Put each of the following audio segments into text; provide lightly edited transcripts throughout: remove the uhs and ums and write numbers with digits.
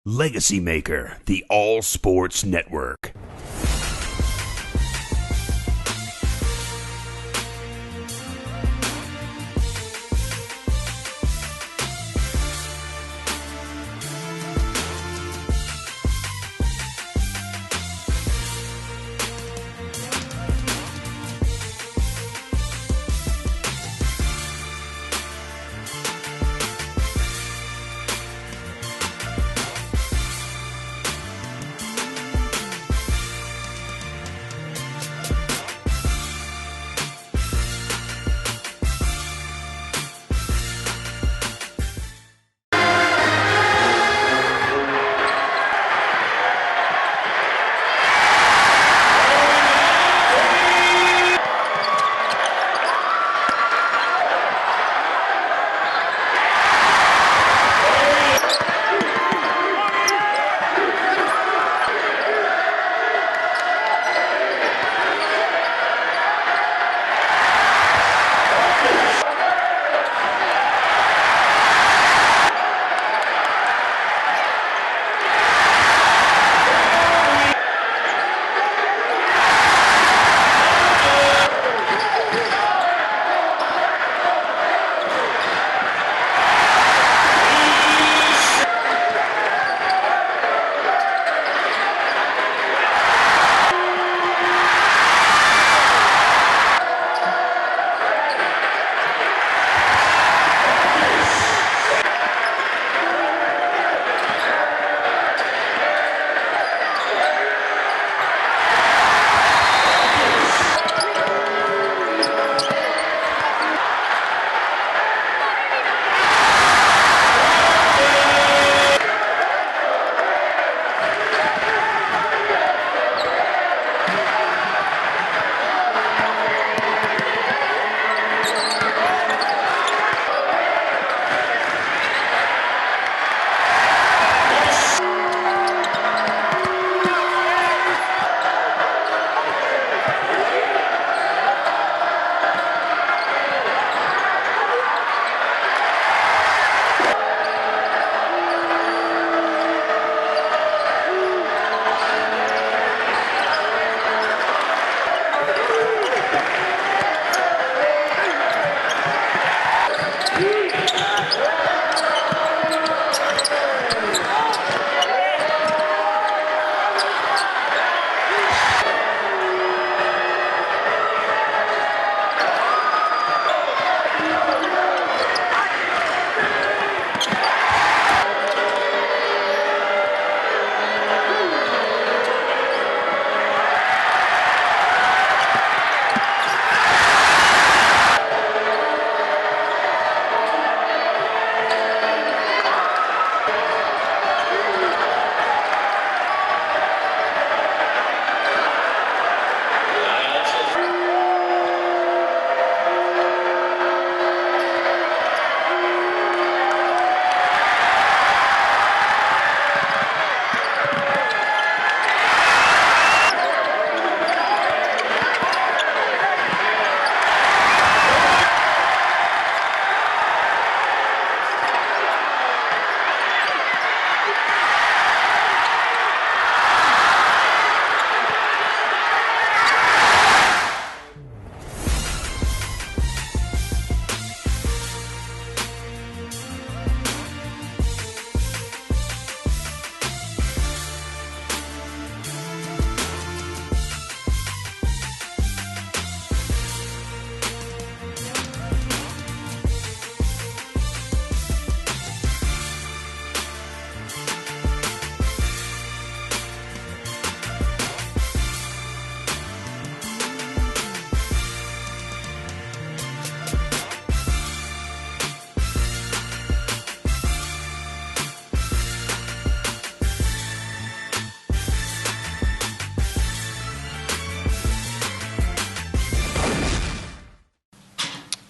Legacy Maker, the All Sports Network.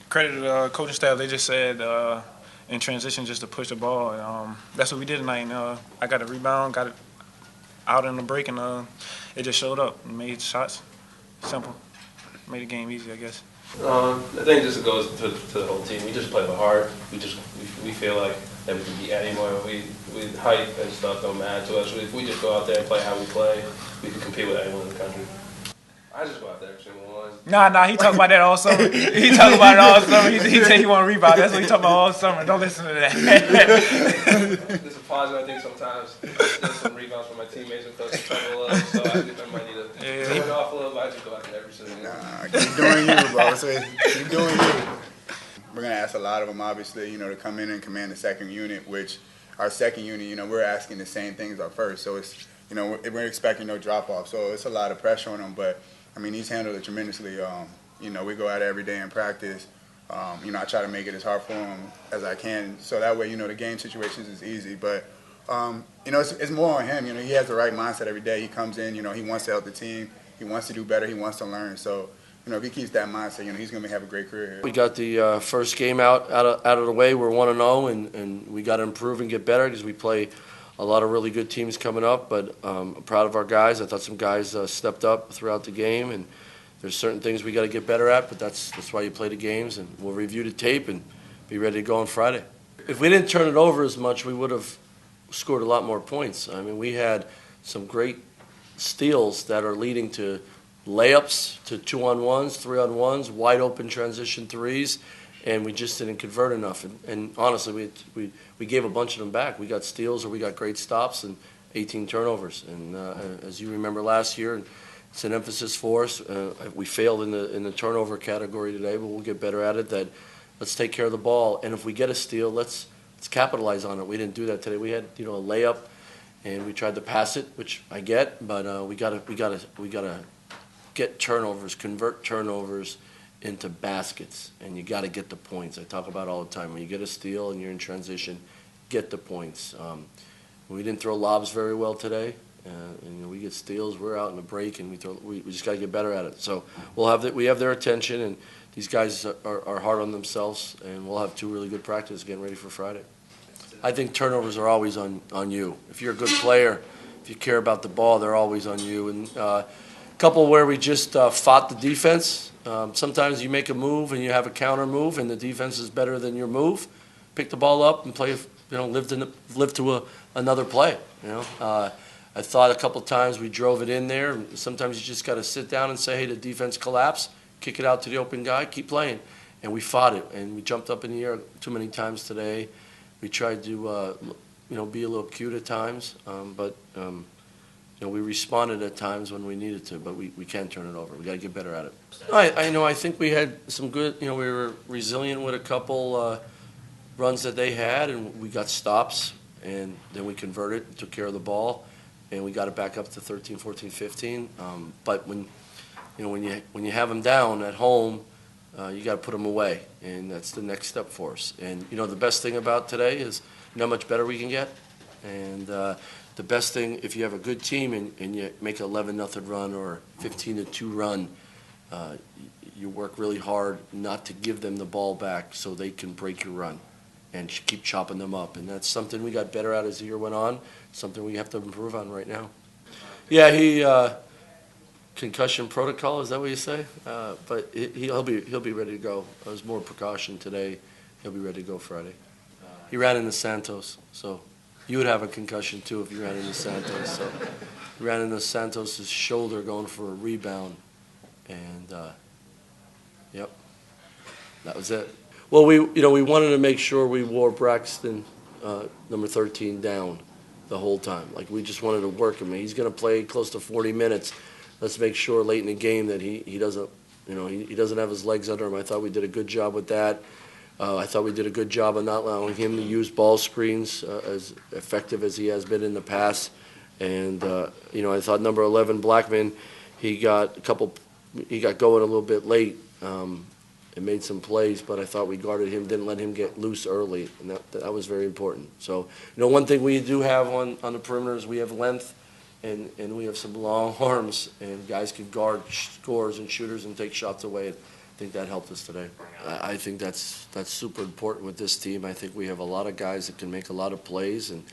Credit to the coaching staff. They just said in transition just to push the ball. And, that's what we did tonight. And, I got a rebound, got it out in the break, and it just showed up and made shots. Simple. Made the game easy, I guess. I think this goes to the whole team. We just play hard. We feel like that we can beat anyone. Height and stuff don't matter to us. If we just go out there and play how we play, we can compete with anyone in the country. I just go out there every single one. Nah, he talk about that all summer. He talk about it all summer. He said he want to rebound. That's what he talk about all summer. Don't listen to that. There's a positive, I think, sometimes. There's some rebounds from my teammates and coaches trouble a little, so I think I might need to turn it off a little, but I just go out there every single one. Nah, keep doing you, bro. So keep doing you. We're going to ask a lot of them, obviously, to come in and command the second unit, which our second unit, we're asking the same things as our first. So it's, we're expecting no drop-off. So it's a lot of pressure on them, but he's handled it tremendously. We go out every day in practice. I try to make it as hard for him as I can, so that way, the game situations is easy. But, it's more on him. He has the right mindset every day. He comes in, he wants to help the team. He wants to do better. He wants to learn. So, if he keeps that mindset, he's going to have a great career here. We got the first game out of the way. We're 1-0, and we got to improve and get better because we play a lot of really good teams coming up, but I'm proud of our guys. I thought some guys stepped up throughout the game, and there's certain things we got to get better at, but that's why you play the games, and we'll review the tape and be ready to go on Friday. If we didn't turn it over as much, we would have scored a lot more points. We had some great steals that are leading to layups, to 2-on-1s, 3-on-1s, wide open transition threes, and we just didn't convert enough. And honestly, we gave a bunch of them back. We got steals or we got great stops and 18 turnovers. And as you remember last year, it's an emphasis for us. We failed in the turnover category today, but we'll get better at it. That let's take care of the ball, and if we get a steal, let's capitalize on it. We didn't do that today. We had a layup, and we tried to pass it, which I get, but we gotta get turnovers, convert turnovers into baskets, and you got to get the points. I talk about it all the time. When you get a steal and you're in transition, get the points. We didn't throw lobs very well today. We get steals. We're out in the break, and we just got to get better at it. So we have their attention, and these guys are hard on themselves, and we'll have 2 really good practices getting ready for Friday. I think turnovers are always on you. If you're a good player, if you care about the ball, they're always on you. And a couple where we just fought the defense. Sometimes you make a move and you have a counter move, and the defense is better than your move. Pick the ball up and play. Live to another play. I thought a couple times we drove it in there. Sometimes you just got to sit down and say, hey, the defense collapsed, kick it out to the open guy, keep playing. And we fought it, and we jumped up in the air too many times today. We tried to, be a little cute at times, but we responded at times when we needed to, but we can't turn it over. We got to get better at it. I think we had some good, we were resilient with a couple runs that they had, and we got stops, and then we converted and took care of the ball, and we got it back up to 13, 14, 15. But when you have them down at home, you got to put them away, and that's the next step for us. And the best thing about today is how much better we can get, and the best thing, if you have a good team and you make an 11-0 run or 15-2 run, you work really hard not to give them the ball back so they can break your run and keep chopping them up. And that's something we got better at as the year went on, something we have to improve on right now. Yeah, he concussion protocol, is that what you say? But he'll be ready to go. It was more precaution today. He'll be ready to go Friday. He ran into Santos, so you would have a concussion too if you ran into Santos. So he ran into Santos' shoulder going for a rebound, and yep, that was it. Well, we wanted to make sure we wore Braxton, number 13, down the whole time. Like, we just wanted to work him. He's going to play close to 40 minutes. Let's make sure late in the game that he doesn't, he doesn't have his legs under him. I thought we did a good job with that. I thought we did a good job of not allowing him to use ball screens as effective as he has been in the past. And I thought number 11, Blackman, he got going a little bit late and made some plays, but I thought we guarded him, didn't let him get loose early, and that was very important. So, one thing we do have on the perimeter is we have length, and we have some long arms, and guys can guard scorers and shooters and take shots away. I think that helped us today. I think that's super important with this team. I think we have a lot of guys that can make a lot of plays, and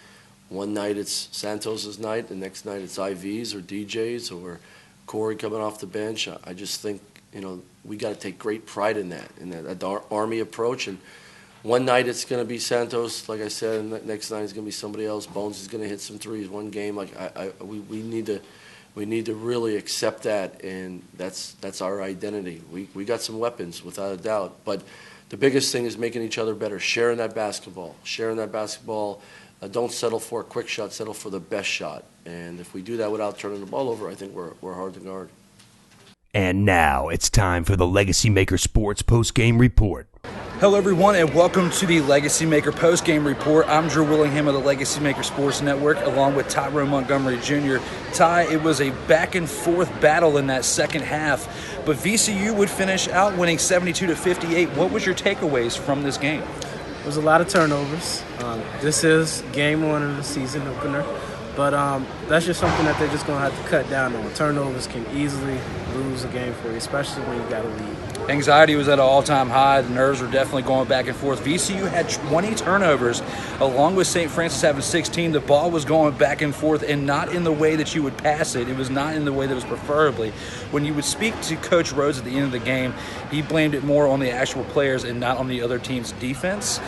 one night it's Santos' night, the next night it's IVs or DJs or Corey coming off the bench. I just think, we got to take great pride in that Army approach, and one night it's going to be Santos, like I said, and the next night it's going to be somebody else. Bones is going to hit some threes. One game, like we need to really accept that, and that's our identity. We got some weapons, without a doubt, but the biggest thing is making each other better, sharing that basketball. Don't settle for a quick shot, settle for the best shot. And if we do that without turning the ball over, I think we're hard to guard. And now it's time for the Legacy Maker Sports Post-Game Report. Hello, everyone, and welcome to the Legacy Maker Post-Game Report. I'm Drew Willingham of the Legacy Maker Sports Network, along with Tyrone Montgomery Jr. Ty, it was a back-and-forth battle in that second half, but VCU would finish out winning 72-58. What was your takeaways from this game? There was a lot of turnovers. This is game one of the season opener, but that's just something that they're just going to have to cut down on. Turnovers can easily lose a game for you, especially when you got a lead. Anxiety was at an all-time high. The nerves were definitely going back and forth. VCU had 20 turnovers, along with St. Francis having 16. The ball was going back and forth, and not in the way that you would pass it. It was not in the way that was preferably. When you would speak to Coach Rhoades at the end of the game, he blamed it more on the actual players and not on the other team's defense.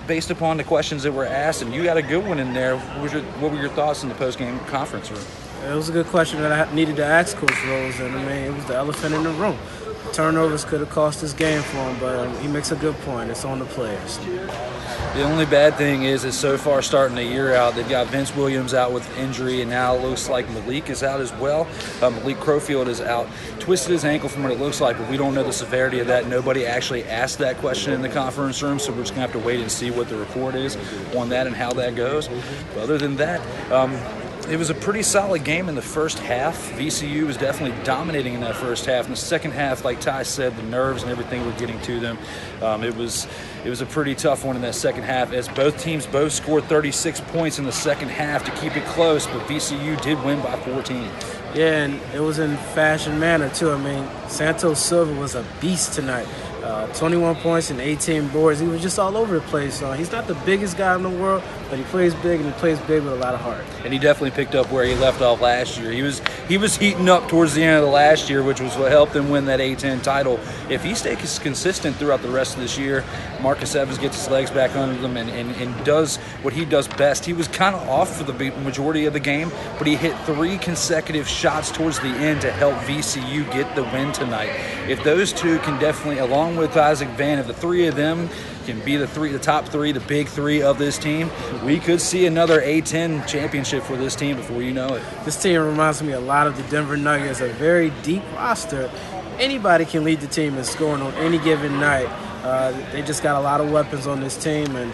Based upon the questions that were asked, and you got a good one in there, what were your thoughts in the post-game conference room? It was a good question that I needed to ask Coach Rhoades, and it was the elephant in the room. Turnovers could have cost this game for him, but he makes a good point. It's on the players. The only bad thing is so far starting the year out, they've got Vince Williams out with injury, and now it looks like Malik is out as well. Malik Crowfield is out. Twisted his ankle from what it looks like, but we don't know the severity of that. Nobody actually asked that question in the conference room, so we're just going to have to wait and see what the report is on that and how that goes. But other than that, it was a pretty solid game in the first half. VCU was definitely dominating in that first half. In the second half, like Ty said, the nerves and everything were getting to them. It was a pretty tough one in that second half, as both teams scored 36 points in the second half to keep it close, but VCU did win by 14. Yeah, and it was in fashion manner, too. I mean, Santos-Silva was a beast tonight. 21 points and 18 boards. He was just all over the place. He's not the biggest guy in the world, but he plays big, and he plays big with a lot of heart. And he definitely picked up where he left off last year. He was heating up towards the end of the last year, which was what helped him win that A-10 title. If he stays consistent throughout the rest of this year, Marcus Evans gets his legs back under them and does what he does best. He was kind of off for the majority of the game, but he hit 3 consecutive shots towards the end to help VCU get the win tonight. If those two can definitely, along with Isaac Van, if the three of them can be the top 3, the big 3 of this team, we could see another A-10 championship for this team before you know it. This team reminds me a lot of the Denver Nuggets, a very deep roster. Anybody can lead the team in scoring on any given night. They just got a lot of weapons on this team, and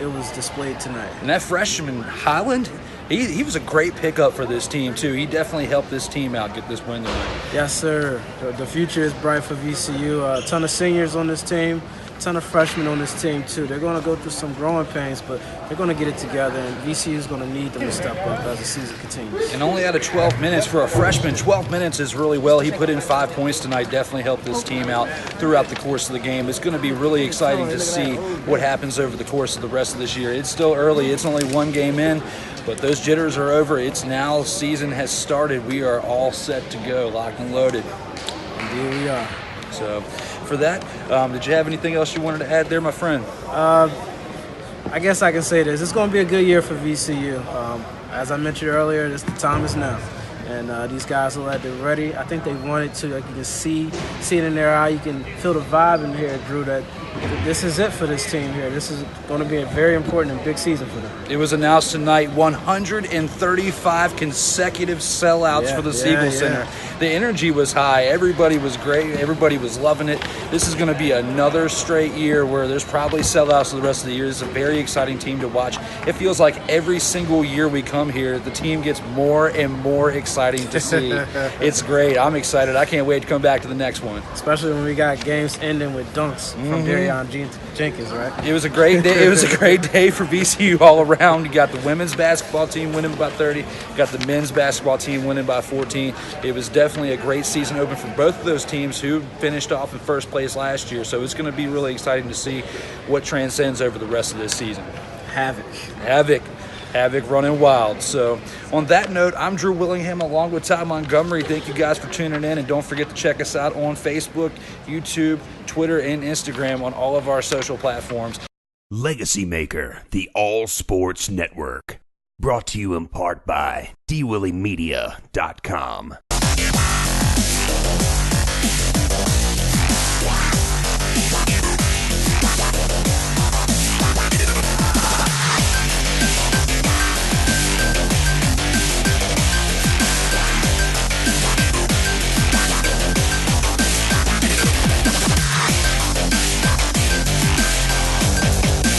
it was displayed tonight. And that freshman, Highland, he was a great pickup for this team, too. He definitely helped this team out get this win tonight. Yes, sir. The future is bright for VCU. A ton of seniors on this team, a ton of freshmen on this team, too. They're going to go through some growing pains, but they're going to get it together, and VCU is going to need them to step up as the season continues. And only out of 12 minutes for a freshman, 12 minutes is really well. He put in 5 points tonight, definitely helped this team out throughout the course of the game. It's going to be really exciting to see what happens over the course of the rest of this year. It's still early. It's only one game in, but those jitters are over. It's now, season has started. We are all set to go, locked and loaded. Indeed we are. So for that, did you have anything else you wanted to add there, my friend? I guess I can say this. It's going to be a good year for VCU. As I mentioned earlier, the time is now. And these guys look like they're ready. I think they wanted to. Like, you can see it in their eye. You can feel the vibe in here, Drew, that this is it for this team here. This is going to be a very important and big season for them. It was announced tonight, 135 consecutive sellouts for the Siegel Center. The energy was high. Everybody was great. Everybody was loving it. This is going to be another straight year where there's probably sellouts for the rest of the year. It's a very exciting team to watch. It feels like every single year we come here, the team gets more and more exciting to see. It's great. I'm excited. I can't wait to come back to the next one. Especially when we got games ending with dunks from Jenkins, right? It was a great day. It was a great day for VCU all around. You got the women's basketball team winning by 30. You got the men's basketball team winning by 14. It was definitely a great season open for both of those teams who finished off in first place last year. So it's going to be really exciting to see what transcends over the rest of this season. Havoc. Havoc running wild. So on that note, I'm Drew Willingham along with Ty Montgomery. Thank you guys for tuning in, and don't forget to check us out on Facebook, YouTube, Twitter, and Instagram on all of our social platforms. Legacy Maker, the All Sports Network. Brought to you in part by dwillymedia.com.